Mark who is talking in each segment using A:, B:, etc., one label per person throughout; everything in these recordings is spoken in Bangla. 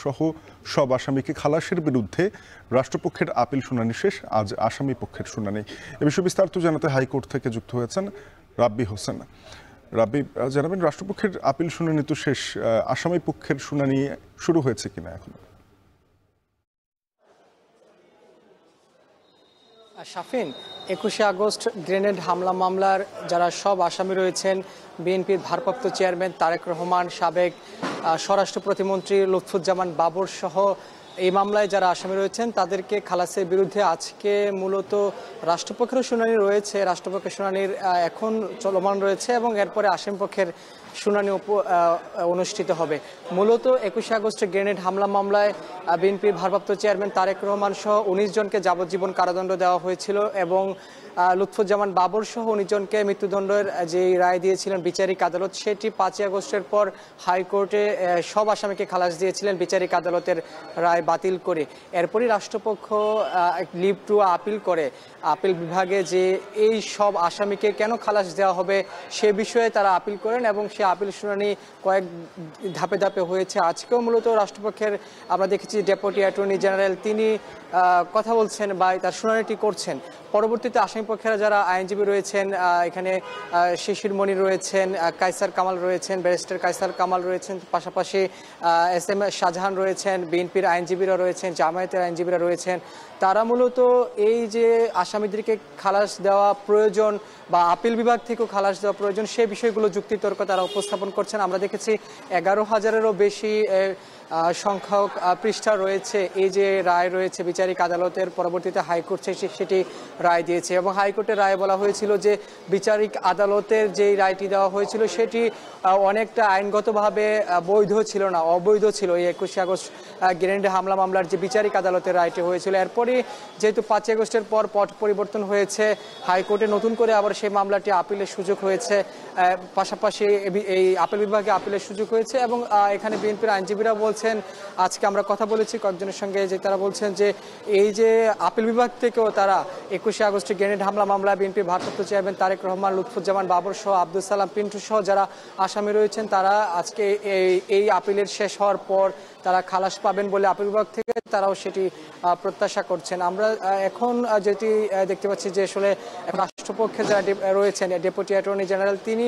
A: সহ সব আসামিকে খালাসের বিরুদ্ধে রাষ্ট্রপক্ষের আপিল শুনানি শেষ। আজ আসামি পক্ষের শুনানি। এ বিষয়ে বিস্তারিত জানাতে হাইকোর্ট থেকে যুক্ত হয়েছেন রাব্বি হোসেন। রাব্বি, জানাবেন রাষ্ট্রপক্ষের আপিল শুনানি তো শেষ, আসামি পক্ষের শুনানি শুরু হয়েছে কিনা এখন?
B: শাফিন, 21শে আগস্ট গ্রেনেড হামলা মামলার যারা সব আসামি রয়েছেন, বিএনপির ভারপ্রাপ্ত চেয়ারম্যান তারেক রহমান, সাবেক স্বরাষ্ট্র প্রতিমন্ত্রী লুৎফুজ্জামান বাবর সহ এই মামলায় যারা আসামি রয়েছেন তাদেরকে খালাসের বিরুদ্ধে আজকে মূলত রাষ্ট্রপক্ষের শুনানি রয়েছে। রাষ্ট্রপক্ষের শুনানির এখন চলমান রয়েছে এবং এরপরে আসামিপক্ষের শুনানি অনুষ্ঠিত হবে। মূলত 21শে আগস্টে গ্রেনেড হামলা মামলায় বিএনপির ভারপ্রাপ্ত চেয়ারম্যান তারেক রহমান সহ 19 জনকে যাবজ্জীবন কারাদণ্ড দেওয়া হয়েছিল এবং লুৎফুজ্জামান বাবর সহ 19 জনকে মৃত্যুদণ্ডের যে রায় দিয়েছিলেন বিচারিক আদালত, সেটি 5 আগস্টের পর হাইকোর্টে সব আসামিকে খালাস দিয়েছিলেন বিচারিক আদালতের রায় বাতিল করে। এরপরই রাষ্ট্রপক্ষ লিভ টু আপিল করে আপিল বিভাগে যে এই সব আসামিকে কেন খালাস দেওয়া হবে সে বিষয়ে তারা আপিল করেন এবং সে আপিল শুনানি কয়েক ধাপে ধাপে হয়েছে। আজকেও মূলত রাষ্ট্রপক্ষের আমরা দেখেছি ডেপুটি অ্যাটর্নি জেনারেল তিনি কথা বলছেন বা তার শুনানিটি করছেন। পরবর্তীতে আসামিপক্ষেরা যারা আইনজীবী রয়েছেন, এখানে শিশির মনি রয়েছেন, কায়সার কামাল রয়েছেন, ব্যারিস্টার কায়সার কামাল রয়েছেন, পাশাপাশি SM শাহজাহান রয়েছেন, বিএনপির আইনজীবীরা রয়েছেন, জামায়াতের আইনজীবীরা রয়েছেন। তারা মূলত এই যে আসামিদেরকে খালাস দেওয়া প্রয়োজন বা আপিল বিভাগ থেকেও খালাস দেওয়া প্রয়োজন সে বিষয়গুলো যুক্তিতর্ক তারা উপস্থাপন করছেন। আমরা দেখেছি 11,000-এরও বেশি সংখ্যক পৃষ্ঠা রয়েছে এই যে রায় রয়েছে বিচারিক আদালতের। পরবর্তীতে হাইকোর্ট সেটি রায় দিয়েছে এবং হাইকোর্টের রায়ে বলা হয়েছিল যে বিচারিক আদালতের যেই রায়টি দেওয়া হয়েছিল সেটি অনেকটা আইনগতভাবে বৈধ ছিল না, অবৈধ ছিল। এই 21শে আগস্ট গ্রেনেড হামলা মামলার যে বিচারিক আদালতের রায়টি হয়েছিল, এরপরই যেহেতু 5 আগস্টের পর পট পরিবর্তন হয়েছে, হাইকোর্টে নতুন করে আবার সেই মামলাটি আপিলের সুযোগ হয়েছে, পাশাপাশি এই আপিল বিভাগে আপিলের সুযোগ হয়েছে এবং এখানে বিএনপির আইনজীবীরা বলছেন, আজকে আমরা কথা বলেছি কয়েকজনের সঙ্গে, যে তারা বলছেন যে এই যে আপিল বিভাগ থেকেও তারা 21শে আগস্টে গ্রেনেড হামলা মামলা বিএনপির ভারপ্রাপ্ত চেয়ারম্যান তারেক রহমান, লুৎফুজ্জামান বাবর সহ আব্দুল সালাম পিন্টু সহ যারা আসামি রয়েছেন তারা আজকে এই আপিলের শেষ হওয়ার পর তারা খালাস পাবেন বলে আপিল বিভাগ থেকে তারাও সেটি প্রত্যাশা করছেন। আমরা এখন যেটি দেখতে পাচ্ছি যে আসলে রাষ্ট্রপক্ষে যারা রয়েছেন ডেপুটি অ্যাটর্নি জেনারেল তিনি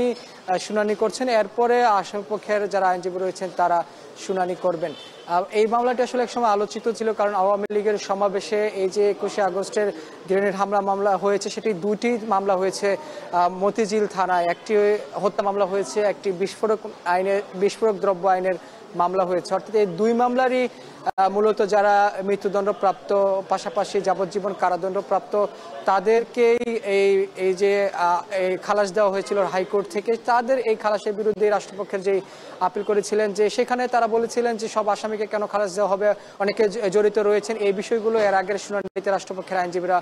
B: শুনানি করছেন, এরপরে আসামিপক্ষের যারা আইনজীবী রয়েছেন তারা শুনানি করবেন। এই মামলাটি আসলে একসময় আলোচিত ছিল কারণ আওয়ামী লীগের সমাবেশে এই যে 21শে আগস্টের গ্রেনেড হামলা মামলা হয়েছে সেটি দুটি মামলা হয়েছে মতিঝিল থানায়, একটি হত্যা মামলা হয়েছে, একটি বিস্ফোরক দ্রব্য আইনের মামলা হয়েছে। অর্থাৎ এই দুই মামলারই মূলত যারা মৃত্যুদণ্ডপ্রাপ্ত পাশাপাশি যাবজ্জীবন কারাদণ্ডপ্রাপ্ত তাদেরকেই এই যে খালাস দেওয়া হয়েছিল হাইকোর্ট থেকে, তাদের এই খালাসের বিরুদ্ধে রাষ্ট্রপক্ষের যে আপিল করেছিলেন যে সেখানে তারা বলেছিলেন যে সব আসামিকে কেন খালাস দেওয়া হবে, অনেকে জড়িত রয়েছেন, এই বিষয়গুলো এর আগের শুনানিতে রাষ্ট্রপক্ষের আইনজীবীরা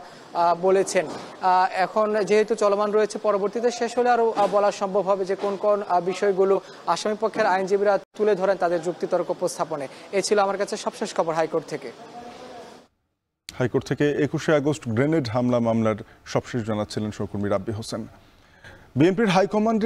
B: বলেছেন। এখন যেহেতু চলমান রয়েছে, পরবর্তীতে শেষ হলে আরও বলা সম্ভব হবে যে কোন কোন বিষয়গুলো আসামিপক্ষের আইনজীবীরা তুলে ধরেন তাদের যুক্তিতর্ক উপস্থাপনে। এ ছিল আমার কাছে সবশেষ খবর হাইকোর্ট থেকে।
A: হাইকোর্ট থেকে 21শে আগস্ট গ্রেনেড হামলা মামলার সবশেষ জানাচ্ছিলেন সহকর্মী রাব্বি হোসেন। বিএনপির হাইকমান্ড